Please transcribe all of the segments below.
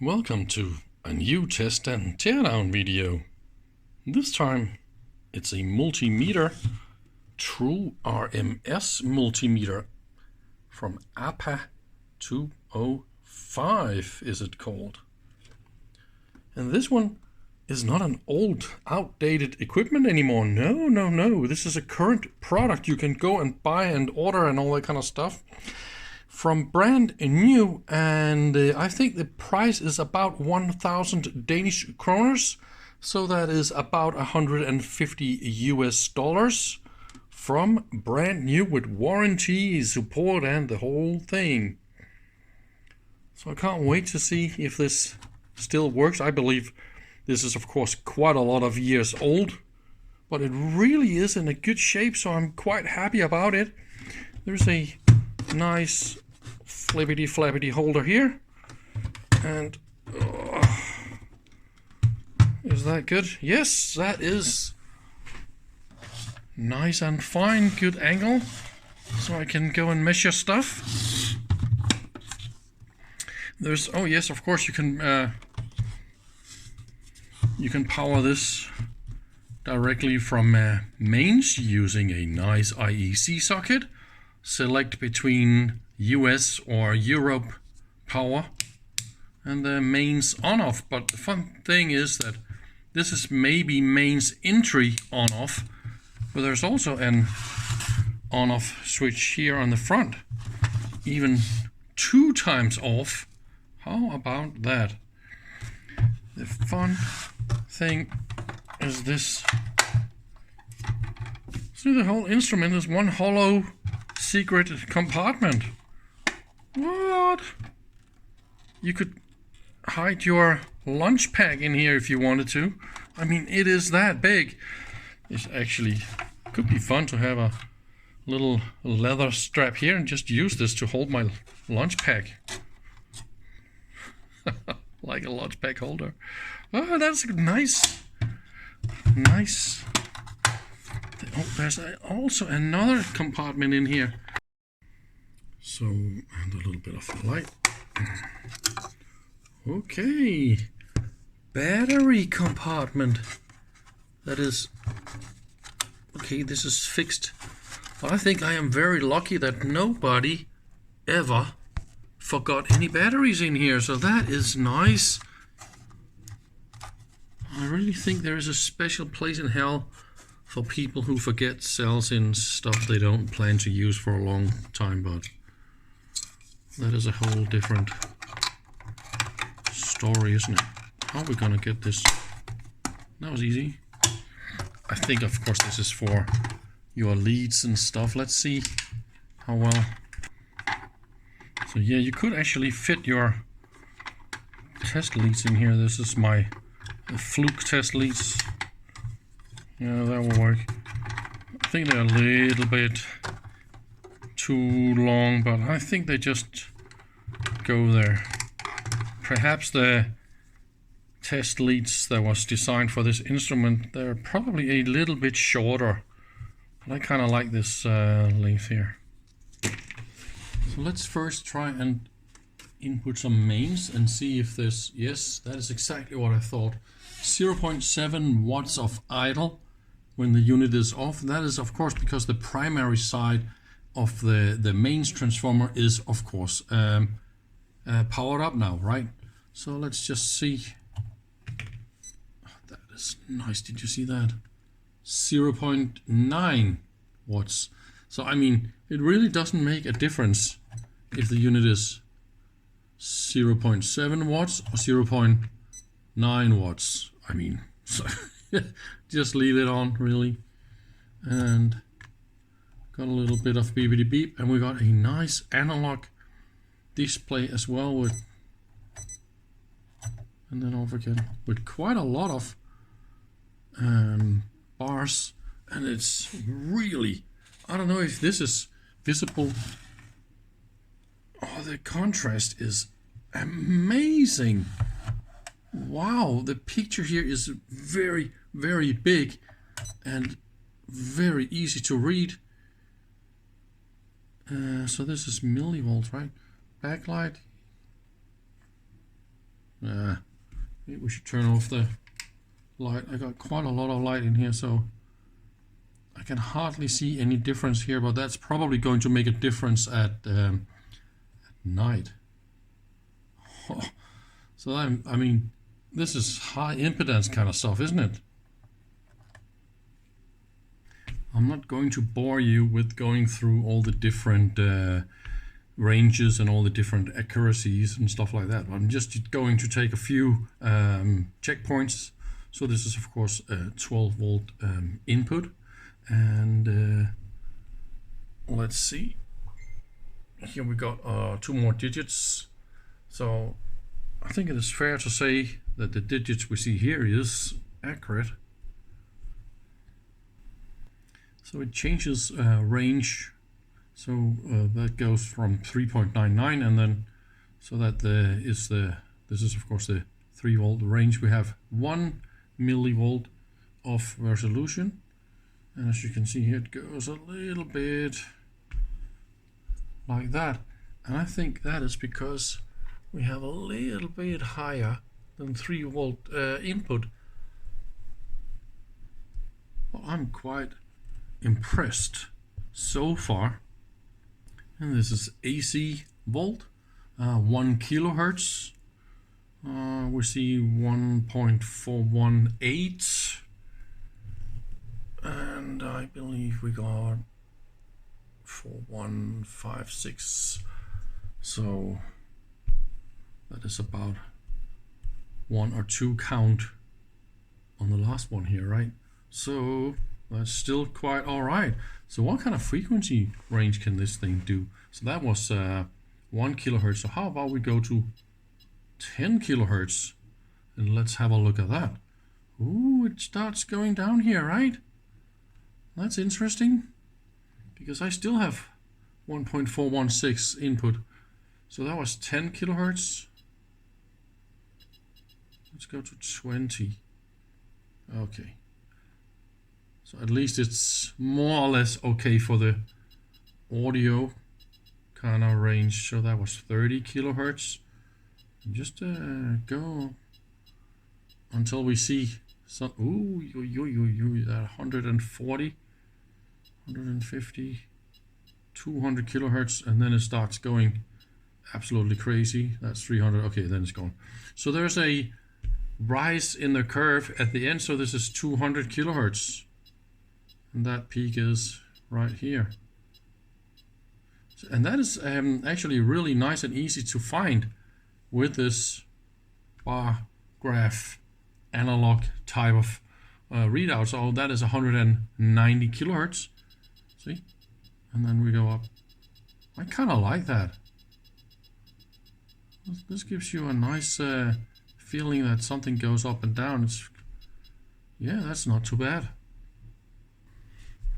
Welcome to a new test and teardown video. This time it's a multimeter, thru RMS multimeter from APPA 205 is it called. And this one is not an old outdated equipment anymore. No. This is a current product you can go and buy and order and all that kind of stuff. From brand new, and I think the price is about 1,000 Danish kroners, so that is about 150 US dollars from brand new with warranty, support and the whole thing. So I can't wait to see if this still works. I believe this is of course quite a lot of years old, but it really is in a good shape, so I'm quite happy about it. There's a nice flippity flappity holder here, and is that good? Yes, that is nice and fine, good angle, so I can go and measure stuff. There's, oh yes, of course you can power this directly from mains using a nice IEC socket. Select between US or Europe power and the mains on-off. But the fun thing is that this is maybe mains entry on-off, but there's also an on-off switch here on the front, even 2 times off. How about that? The fun thing is this. See, the whole instrument is one hollow secret compartment. What? You could hide your lunch pack in here if you wanted to. I mean, it is that big. It's actually could be fun to have a little leather strap here and just use this to hold my lunch pack. Like a lunch pack holder. Oh, that's nice. Nice. Oh, there's also another compartment in here. So, and a little bit of light. Okay. Battery compartment. That is... Okay, this is fixed. I think I am very lucky that nobody ever forgot any batteries in here. So that is nice. I really think there is a special place in hell for people who forget cells in stuff they don't plan to use for a long time, but that is a whole different story, isn't it? How are we gonna get this? That was easy. I think of course this is for your leads and stuff. Let's see how well. So yeah, you could actually fit your test leads in here. This is my fluke test leads. Yeah, that will work. I think they're a little bit too long, but I think they just go there. Perhaps the test leads that was designed for this instrument, they're probably a little bit shorter. But I kind of like this length here. So let's first try and input some mains and see if this, yes, that is exactly what I thought. 0.7 watts of idle when the unit is off. That is of course because the primary side of the mains transformer is of course powered up now, right? So let's just see. Oh, that is nice. Did you see that? 0.9 watts. So I mean, it really doesn't make a difference if the unit is 0.7 watts or 0.9 watts. I mean, so just leave it on, really. And got a little bit of beepity beep, and we got a nice analog display as well with, and then off again, with quite a lot of bars, and it's really, I don't know if this is visible. Oh, the contrast is amazing. Wow, the picture here is very, very big and very easy to read. So this is millivolts, right? Backlight. Maybe we should turn off the light. I got quite a lot of light in here, so I can hardly see any difference here, but that's probably going to make a difference at night. Oh, so I mean, this is high impedance kind of stuff, isn't it? I'm not going to bore you with going through all the different ranges and all the different accuracies and stuff like that. I'm just going to take a few checkpoints. So this is of course a 12 volt input, and let's see. Here we got 2 more digits. So I think it is fair to say that the digits we see here is accurate. So it changes range. So that goes from 3.99, and then so that this is of course the 3 volt range. We have 1 millivolt of resolution, and as you can see here, it goes a little bit like that, and I think that is because we have a little bit higher than 3 volt input. Well, I'm quite impressed so far. And this is AC volt, 1 kilohertz. We see 1.418, and I believe we got 4156. So that is about 1 or 2 count on the last one here, right? So that's still quite all right. So what kind of frequency range can this thing do? So that was 1 kilohertz. So how about we go to 10 kilohertz and let's have a look at that. Ooh, it starts going down here, right? That's interesting, because I still have 1.416 input. So that was 10 kilohertz. Let's go to 20. Okay. So at least it's more or less okay for the audio kind of range. So that was 30 kilohertz. And just go until we see some. Ooh, that 140, 150, 200 kilohertz, and then it starts going absolutely crazy. That's 300. Okay, then it's gone. So there's a rise in the curve at the end. So this is 200 kilohertz. And that peak is right here. And that is actually really nice and easy to find with this bar graph analog type of readout. So that is 190 kilohertz. See? And then we go up. I kind of like that. This gives you a nice feeling that something goes up and down. Yeah, that's not too bad.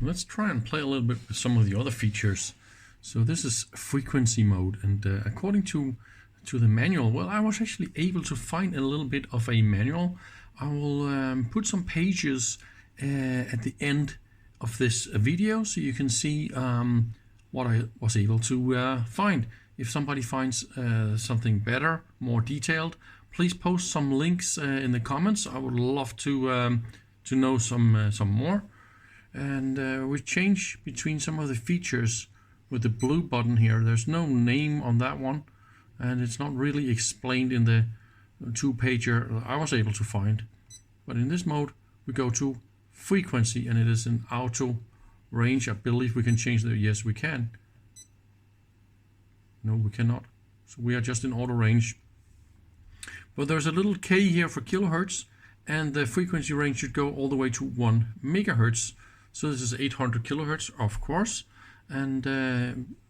Let's try and play a little bit with some of the other features. So this is frequency mode, and according to the manual, well, I was actually able to find a little bit of a manual. I will put some pages at the end of this video so you can see what I was able to find. If somebody finds something better, more detailed, please post some links in the comments. I would love to know some more. And we change between some of the features with the blue button here. There's no name on that one, and it's not really explained in the 2-pager I was able to find. But in this mode, we go to frequency, and it is an auto range. I believe we can change the. Yes, we can. No, we cannot. So we are just in auto range. But there's a little K here for kilohertz, and the frequency range should go all the way to 1 megahertz. So this is 800 kilohertz, of course, and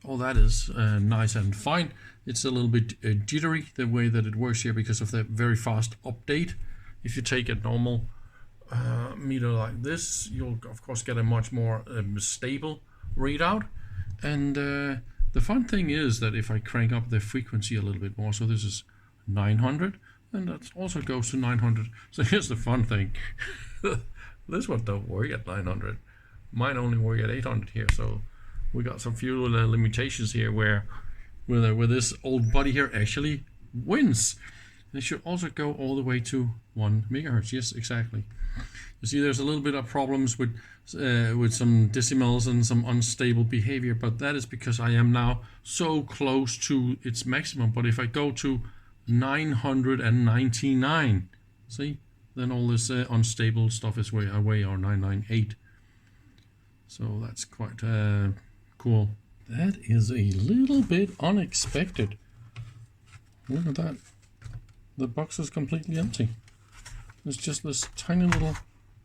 all that is nice and fine. It's a little bit jittery the way that it works here because of the very fast update. If you take a normal meter like this, you'll of course get a much more stable readout. And the fun thing is that if I crank up the frequency a little bit more, so this is 900, and that also goes to 900. So here's the fun thing. This one don't work at 900. Mine only work at 800 here. So we got some few limitations here where this old buddy here actually wins. it should also go all the way to 1 megahertz. Yes, exactly. You see, there's a little bit of problems with some decimals and some unstable behavior, but that is because I am now so close to its maximum. But if I go to 999, see, then all this unstable stuff is way away, or 998. So that's quite cool. That is a little bit unexpected. Look at that. The box is completely empty. There's just this tiny little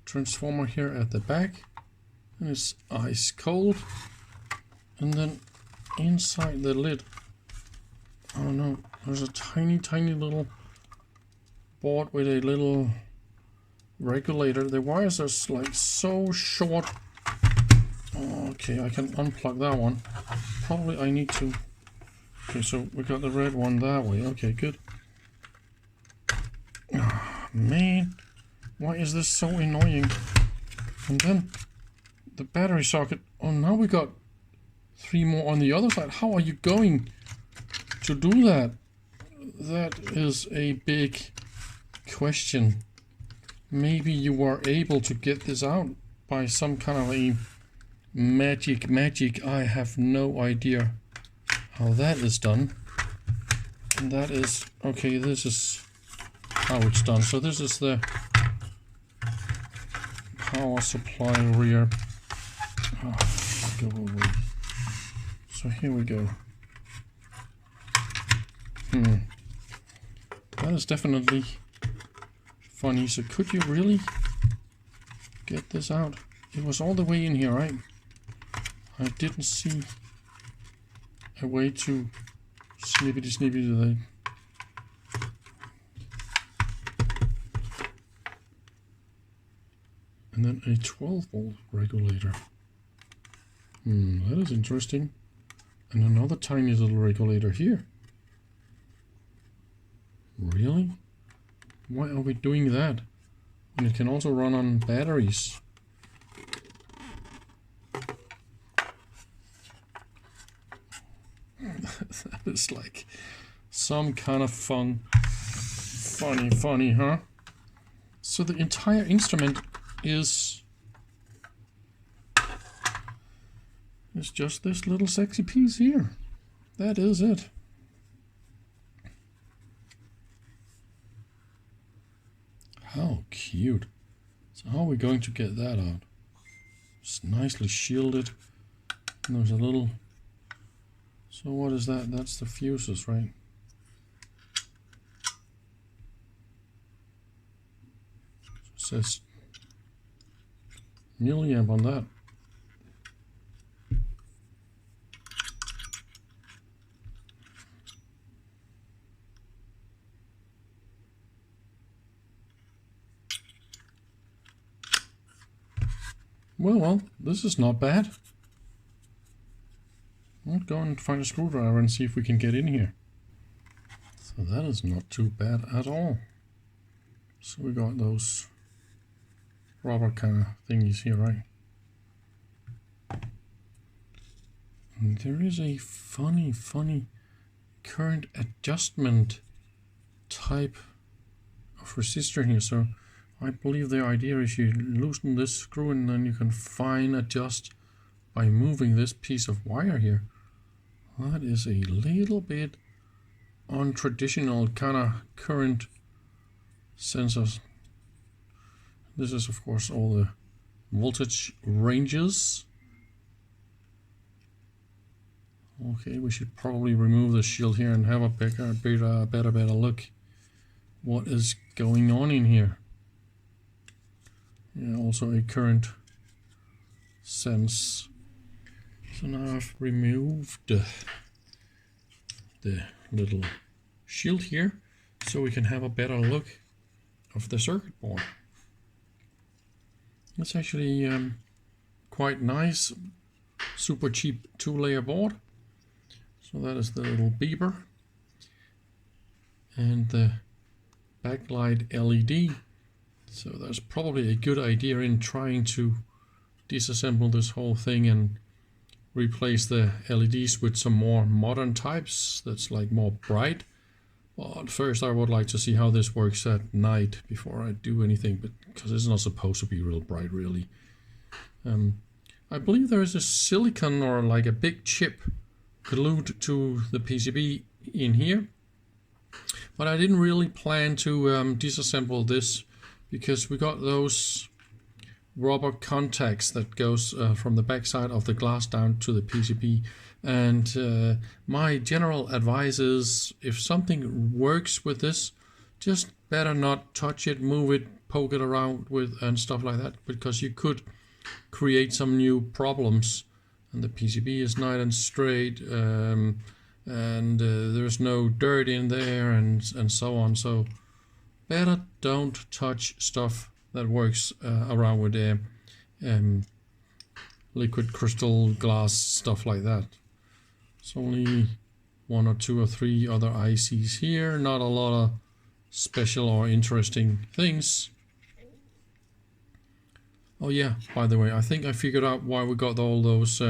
transformer here at the back, and it's ice cold. And then inside the lid, I don't know, there's a tiny little board with a little regulator. The wires are like so short. Okay, I can unplug that one. Probably I need to. Okay, so we got the red one that way. Okay, good. Oh, man, why is this so annoying? And then the battery socket. Oh, now we got 3 more on the other side. How are you going to do that? That is a big question. Maybe you were able to get this out by some kind of a magic. I have no idea how that is done. And that is, okay, this is how it's done. So this is the power supply rear. Oh, go away. So here we go. That is definitely funny. So could you really get this out? It was all the way in here, right? I didn't see a way to snippety to that. And then a 12-volt regulator. That is interesting. And another tiny little regulator here. Really? Why are we doing that? And it can also run on batteries. That is like some kind of funny, huh? So the entire instrument is just this little sexy piece here. That is it. How cute. So how are we going to get that out? It's nicely shielded. And there's a little... So what is that? That's the fuses, right? It says milliamp on that. Well, this is not bad. I'll go and find a screwdriver and see if we can get in here. So that is not too bad at all. So we got those rubber kind of thingies here, right? And there is a funny current adjustment type of resistor here. So I believe the idea is you loosen this screw and then you can fine adjust by moving this piece of wire here. That is a little bit untraditional kind of current sensors. This is of course all the voltage ranges. Okay, we should probably remove the shield here and have a better look what is going on in here. Yeah, also a current sense. So now I've removed the little shield here so we can have a better look of the circuit board. It's actually quite nice, super cheap 2-layer board. So that is the little beeper and the backlight LED. So that's probably a good idea in trying to disassemble this whole thing and replace the LEDs with some more modern types that's like more bright. Well, first I would like to see how this works at night before I do anything, but because it's not supposed to be real bright, really. I believe there is a silicon or like a big chip glued to the PCB in here, but I didn't really plan to disassemble this because we got those rubber contacts that goes from the backside of the glass down to the PCB. And my general advice is, if something works with this, just better not touch it, move it, poke it around with and stuff like that, because you could create some new problems. And the PCB is nice and straight, and there's no dirt in there, and so on. So better don't touch stuff that works around with liquid crystal glass, stuff like that. It's only 1 or 2 or 3 other ICs here, not a lot of special or interesting things. Oh yeah, by the way, I think I figured out why we got all those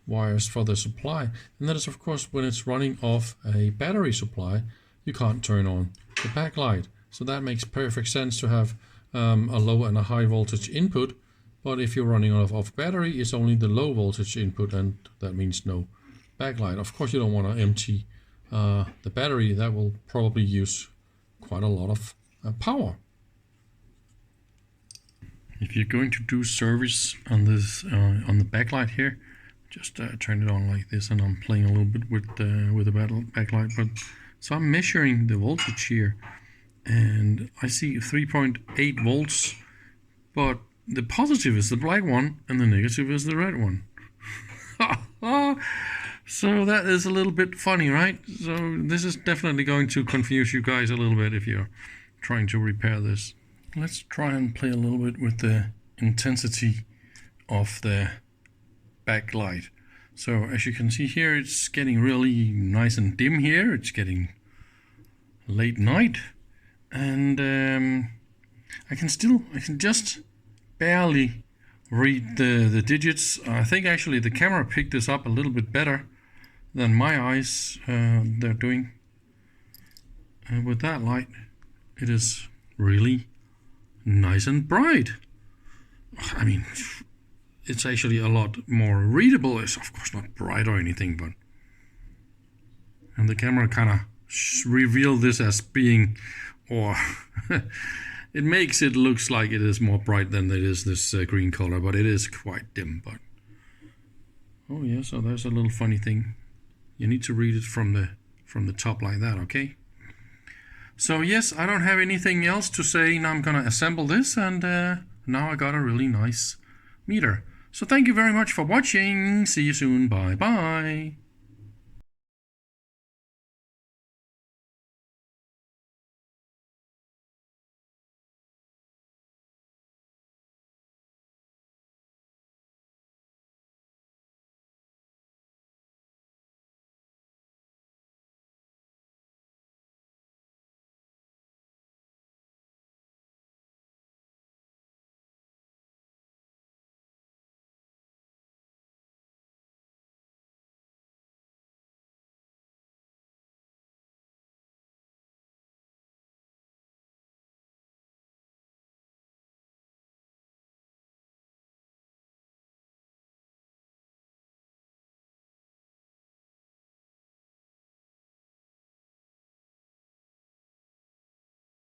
wires for the supply. And that is, of course, when it's running off a battery supply, you can't turn on the backlight. So that makes perfect sense to have a low and a high voltage input. But if you're running off battery, it's only the low voltage input, and that means no backlight. Of course, you don't want to empty the battery. That will probably use quite a lot of power. If you're going to do service on this on the backlight here, just turn it on like this, and I'm playing a little bit with the backlight. But so I'm measuring the voltage here, and I see 3.8 volts, but the positive is the black one and the negative is the red one. So that is a little bit funny, right? So this is definitely going to confuse you guys a little bit if you're trying to repair this. Let's try and play a little bit with the intensity of the backlight. So as you can see here, it's getting really nice and dim here. It's getting late night, and I can just barely read the digits. I think actually the camera picked this up a little bit better than my eyes they're doing. And with that light, it is really nice and bright. I mean, it's actually a lot more readable. It's of course not bright or anything, but and the camera kind of revealed this as being, or it makes it looks like it is more bright than it is this green color, but it is quite dim. But oh yeah, so there's a little funny thing. You need to read it from the top like that, okay? So yes, I don't have anything else to say. Now I'm gonna assemble this, and now I got a really nice meter. So thank you very much for watching. See you soon. Bye bye.